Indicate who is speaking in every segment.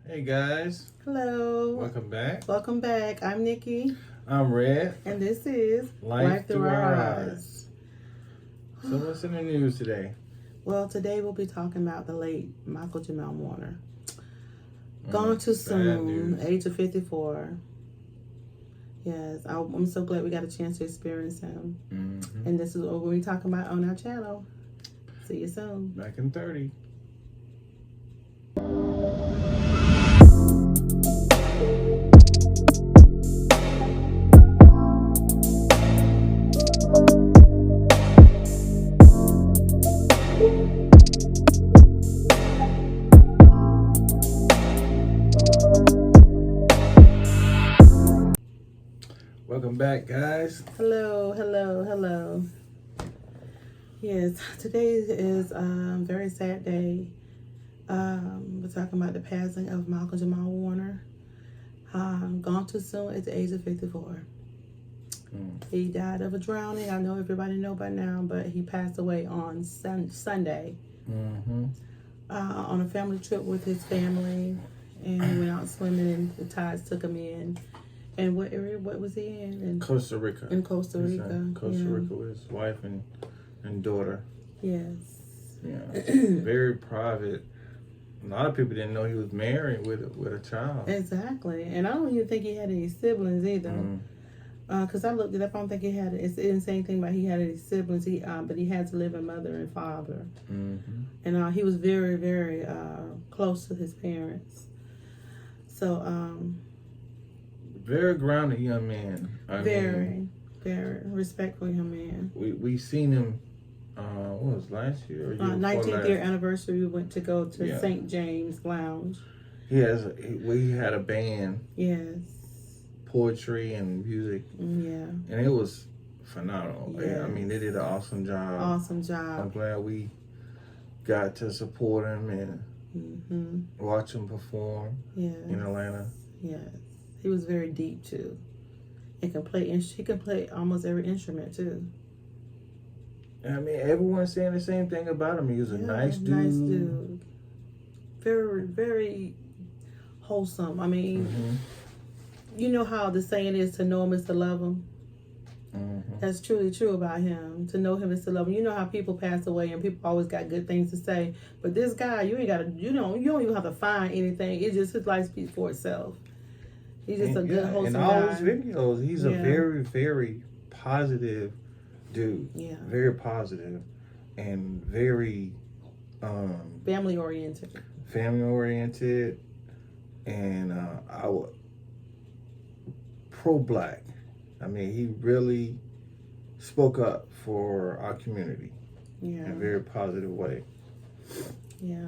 Speaker 1: Hey guys.
Speaker 2: Hello.
Speaker 1: Welcome back.
Speaker 2: Welcome back. I'm Nikki.
Speaker 1: I'm Red.
Speaker 2: And this is
Speaker 1: Life Through Our Eyes. So what's in the news today?
Speaker 2: Well, today we'll be talking about the late Michael Jamal Warner. Gone too soon, age of 54. Yes, I'm so glad we got a chance to experience him.
Speaker 1: Mm-hmm.
Speaker 2: And this is what we'll be talking about on our channel. See you soon.
Speaker 1: Back in 30. Welcome back, guys.
Speaker 2: Hello. Yes, today is a very sad day. We're talking about the passing of Michael Jamal Warner. Gone too soon at the age of 54. He died of a drowning. I know everybody know by now, but he passed away on Sunday on a family trip with his family, and he went out swimming, and the tides took him in. And what area? What was he in
Speaker 1: Costa Rica.
Speaker 2: In Costa Rica.
Speaker 1: Costa Rica with his wife and daughter.
Speaker 2: Yes.
Speaker 1: Yeah. Very private. A lot of people didn't know he was married with a child.
Speaker 2: Exactly. And I don't even think he had any siblings either. Because I looked it up, I don't think he had. It didn't say anything about he had any siblings. But he had to live with mother and father. And he was very, very close to his parents. So.
Speaker 1: Very grounded young man.
Speaker 2: Very respectful young man.
Speaker 1: We seen him. What was last year? Or
Speaker 2: 19th year anniversary. We went to go to St. James Lounge.
Speaker 1: He had a band.
Speaker 2: Yes.
Speaker 1: Poetry and music.
Speaker 2: Yeah.
Speaker 1: And it was phenomenal.
Speaker 2: Yes.
Speaker 1: I mean, they did an awesome job. I'm glad we got to support him and watch him perform in Atlanta.
Speaker 2: Yes. He was very deep too. He can play almost every instrument too.
Speaker 1: I mean, everyone's saying the same thing about him. He was a nice dude.
Speaker 2: Nice dude. Very, very wholesome. I mean, you know how the saying is, to know him is to love him. That's truly true about him. To know him is to love him. You know how people pass away and people always got good things to say, but this guy, you don't even have to find anything. It's just his life speaks for itself. He's just a good wholesome guy.
Speaker 1: In all his videos, he's a very, very positive dude. Yeah. Very positive and very
Speaker 2: family oriented.
Speaker 1: And pro-black. I mean, he really spoke up for our community in a very positive way.
Speaker 2: Yeah.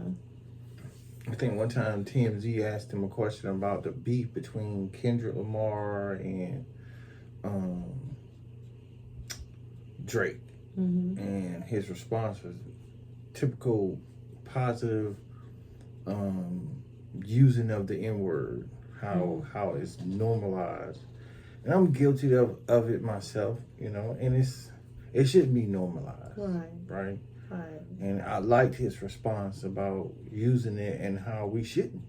Speaker 1: I think one time TMZ asked him a question about the beef between Kendrick Lamar and Drake. And his response was typical positive using of the N-word, how it's normalized. And I'm guilty of it myself, and it shouldn't be normalized. Right. And I liked his response about using it and how we shouldn't.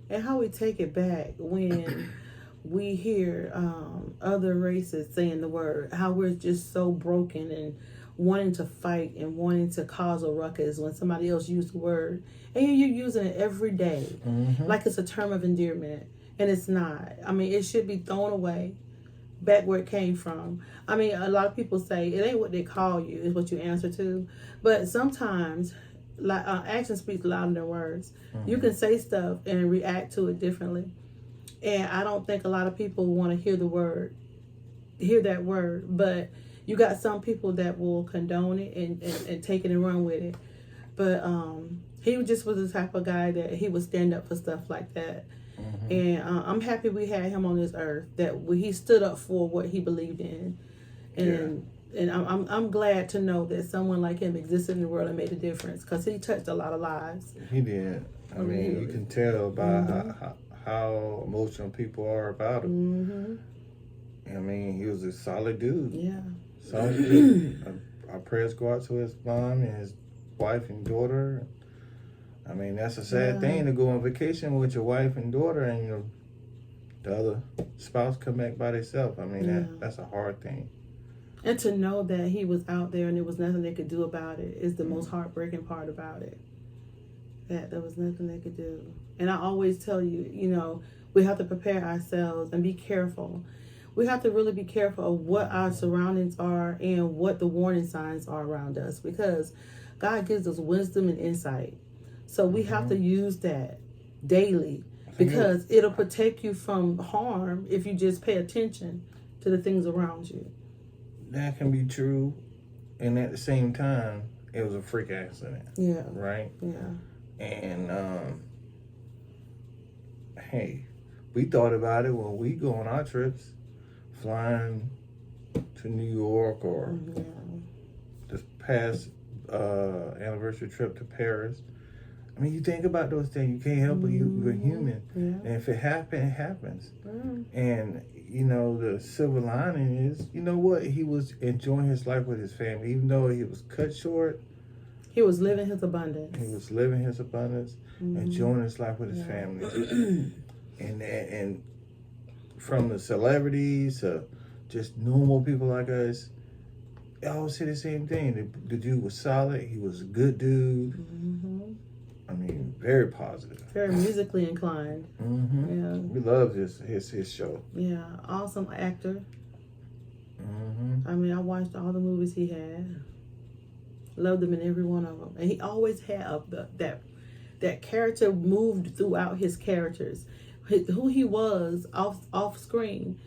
Speaker 2: And how we take it back when we hear other races saying the word, how we're just so broken and wanting to fight and wanting to cause a ruckus when somebody else used the word. And you're using it every day like it's a term of endearment. And it's not. I mean, it should be thrown away back where it came from. I mean, a lot of people say it ain't what they call you, it's what you answer to. But sometimes, like action speaks louder than words. You can say stuff and react to it differently. And I don't think a lot of people want to hear that word. But you got some people that will condone it and take it and run with it. But he just was the type of guy that he would stand up for stuff like that. And I'm happy we had him on this earth, that he stood up for what he believed in. And I'm glad to know that someone like him existed in the world and made a difference, because he touched a lot of lives.
Speaker 1: He did. I mean, you can tell by how emotional people are about him. I mean, he was a solid dude.
Speaker 2: Yeah.
Speaker 1: Solid dude. Our prayers go out to his mom and his wife and daughter. I mean, mean, that's a sad thing to go on vacation with your wife and daughter, and the other spouse come back by themselves. I mean, that's a hard thing.
Speaker 2: And to know that he was out there and there was nothing they could do about it is the most heartbreaking part about it. That there was nothing they could do. And I always tell you, we have to prepare ourselves and be careful. We have to really be careful of what our surroundings are and what the warning signs are around us, because God gives us wisdom and insight. So we have to use that daily, because it'll protect you from harm if you just pay attention to the things around you.
Speaker 1: That can be true, and at the same time, it was a freak accident.
Speaker 2: Yeah.
Speaker 1: Right?
Speaker 2: Yeah.
Speaker 1: And, hey, we thought about it when we go on our trips, flying to New York or this past anniversary trip to Paris. I mean, you think about those things. You can't help it. You're human. Yeah. And if it happens, it happens. And, the silver lining is, you know what? He was enjoying his life with his family. Even though he was cut short.
Speaker 2: He was living his abundance.
Speaker 1: Enjoying his life with his family. and from the celebrities to just normal people like us, I always say the same thing. The dude was solid. He was a good dude. I mean, very positive.
Speaker 2: Very musically inclined. Yeah.
Speaker 1: We love his show.
Speaker 2: Yeah, awesome actor. I mean, I watched all the movies he had. Loved him in every one of them. And he always had that character moved throughout his characters. Who he was off screen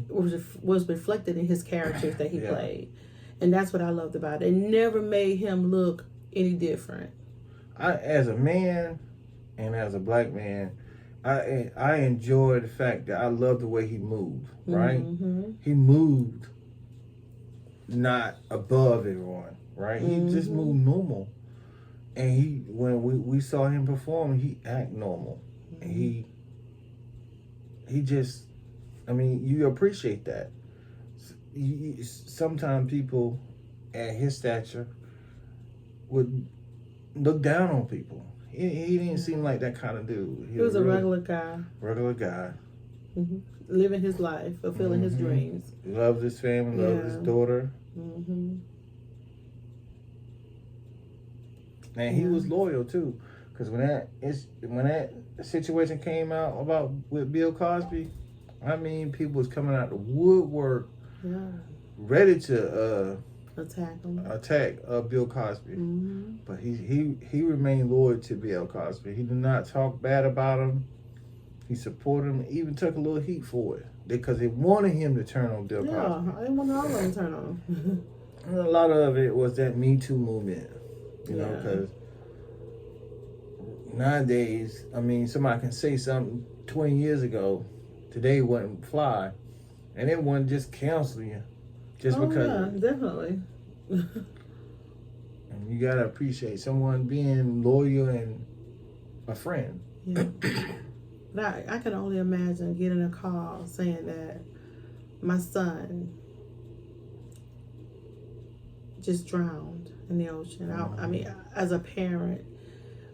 Speaker 2: was reflected in his characters that he played. And that's what I loved about it. It never made him look any different.
Speaker 1: As a man and as a black man, I enjoy the fact that I love the way he moved, right? He moved not above everyone, right? He just moved normal. And when we saw him perform, he act normal. And he just, I mean, you appreciate that. Sometimes people at his stature would look down on people. He didn't seem like that kind of dude.
Speaker 2: He was a regular guy. Living his life, fulfilling his dreams.
Speaker 1: Loved his family, loved his daughter. And he was loyal too, because when that situation came out with Bill Cosby, I mean, people was coming out the woodwork, ready to attack Bill Cosby. But he remained loyal to Bill Cosby. He did not talk bad about him. He supported him, even took a little heat for it, because they wanted him to turn on Bill Cosby.
Speaker 2: Yeah, they wanted all of them to turn on him.
Speaker 1: And a lot of it was that Me Too movement, because nowadays, I mean, somebody can say something 20 years ago, today wouldn't fly, and it wouldn't just cancel you just because.
Speaker 2: Yeah, definitely.
Speaker 1: And you gotta appreciate someone being loyal and a friend.
Speaker 2: Yeah. But I can only imagine getting a call saying that my son just drowned in the ocean. I mean, as a parent,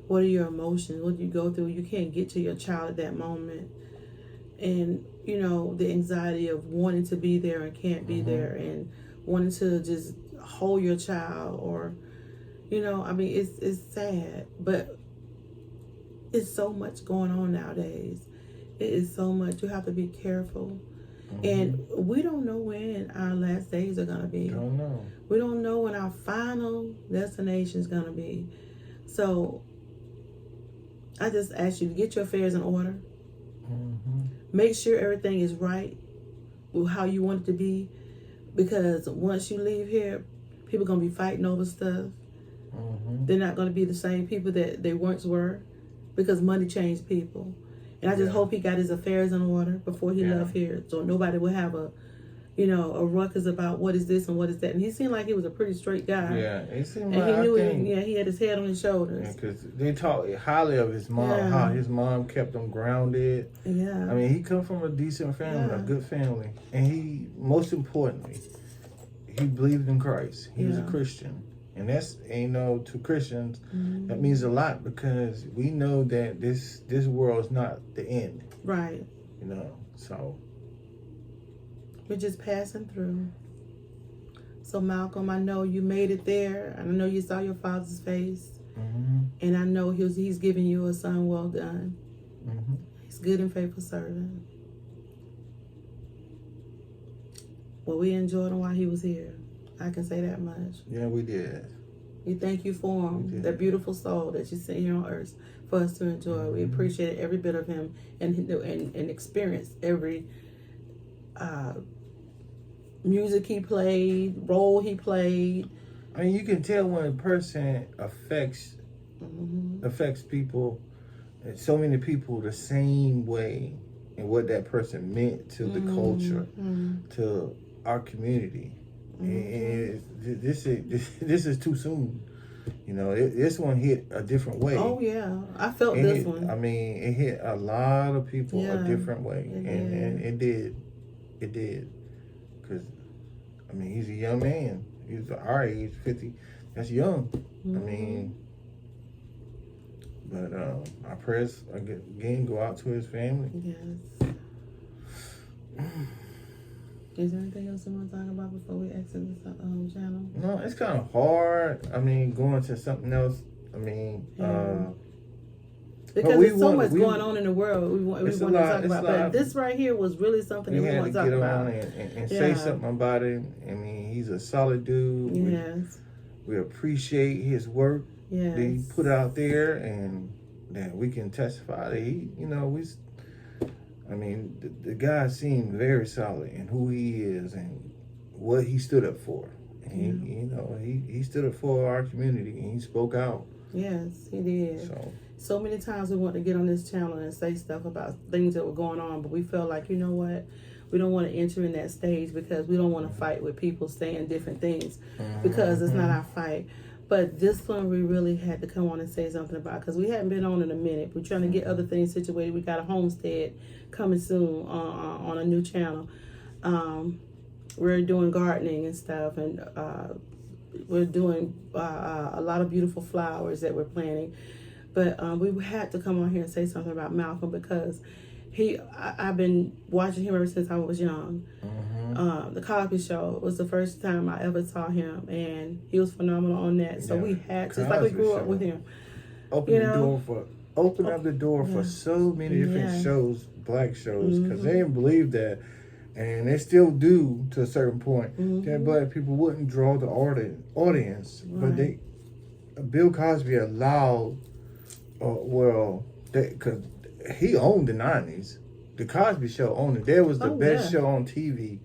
Speaker 2: what are your emotions? What do you go through? You can't get to your child at that moment. And, the anxiety of wanting to be there and can't be there, and wanting to just hold your child, or, I mean, it's sad, but it's so much going on nowadays. It is so much. You have to be careful. And we don't know when our last days are going to be.
Speaker 1: Don't know.
Speaker 2: We don't know when our final destination is going to be. So I just ask you to get your affairs in order. Make sure everything is right with how you want it to be. Because once you leave here, people are going to be fighting over stuff. They're not going to be the same people that they once were, because money changed people. And I just hope he got his affairs in order before he left here, so nobody will have a ruckus about what is this and what is that. And he seemed like he was a pretty straight guy.
Speaker 1: Yeah, he seemed
Speaker 2: and
Speaker 1: like,
Speaker 2: he knew he had his head on his shoulders.
Speaker 1: Because they talk highly of his mom, how his mom kept him grounded.
Speaker 2: Yeah.
Speaker 1: I mean, he come from a decent family, a good family. And he, most importantly, he believed in Christ. He was a Christian. And that's, to Christians, that means a lot, because we know that this world is not the end.
Speaker 2: Right.
Speaker 1: So.
Speaker 2: We're just passing through. So Malcolm, I know you made it there, and I know you saw your father's face, and I know he's giving you a son well done. He's good and faithful servant. Well, we enjoyed him while he was here. I can say that much.
Speaker 1: Yeah, we did.
Speaker 2: We thank you for him, that beautiful soul that you sent here on earth for us to enjoy. We appreciate every bit of him and experience every music he played, role he played.
Speaker 1: I mean, you can tell when a person affects people, so many people, the same way, and what that person meant to the culture, to our community. And this is too soon. This one hit a different way.
Speaker 2: Oh yeah, I felt this one.
Speaker 1: I mean, it hit a lot of people a different way, and it did. Because, I mean, he's a young man. He's our age, 50. That's young. I mean, but our prayers again go out to his family.
Speaker 2: Yes. Is there anything else you want to talk about before we exit this channel?
Speaker 1: No, it's kind of hard. I mean, going to something else. I mean,
Speaker 2: because there's so much going on in the world we want to talk about. But this right here was really something that we want to talk about.
Speaker 1: And say something about it. I mean, he's a solid dude.
Speaker 2: Yes.
Speaker 1: We appreciate his work that he put out there, and that we can testify that he, the guy seemed very solid in who he is and what he stood up for. And he stood up for our community, and he spoke out.
Speaker 2: Yes, he did. So many times we want to get on this channel and say stuff about things that were going on, but we felt like, you know what? We don't want to enter in that stage, because we don't want to fight with people saying different things, because it's not our fight. But this one we really had to come on and say something about, because we hadn't been on in a minute. We're trying to get other things situated. We got a homestead coming soon on a new channel. We're doing gardening and stuff, and we're doing a lot of beautiful flowers that we're planting. But we had to come on here and say something about Malcolm, because I've been watching him ever since I was young. The Cosby Show was the first time I ever saw him, and he was phenomenal on that. So we had to, it's like we grew up with him.
Speaker 1: Open up the door for so many different shows, black shows, because they didn't believe that, and they still do to a certain point, that black people wouldn't draw the audience. But Bill Cosby allowed, because he owned the 90s. The Cosby Show owned it. That was the best show on TV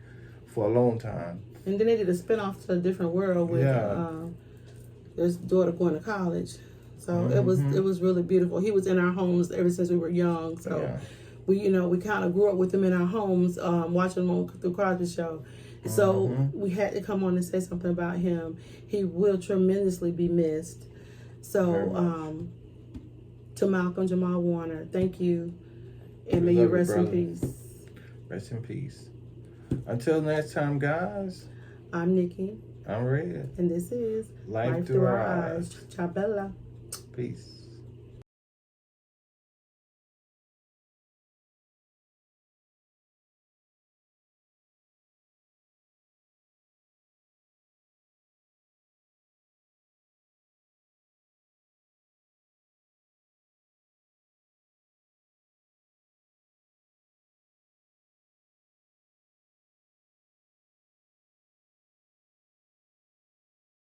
Speaker 1: for a long time. And then they did a spinoff to A Different World with his daughter going to college. So it was really beautiful. He was in our homes ever since we were young. So we kind of grew up with him in our homes, watching him through Cosby Show. So we had to come on and say something about him. He will tremendously be missed. So to Malcolm Jamal Warner, thank you. And may you rest in peace. Rest in peace. Until next time, guys. I'm Nikki. I'm Red. And this is Life Through Our Eyes. Ciao, Bella. Peace.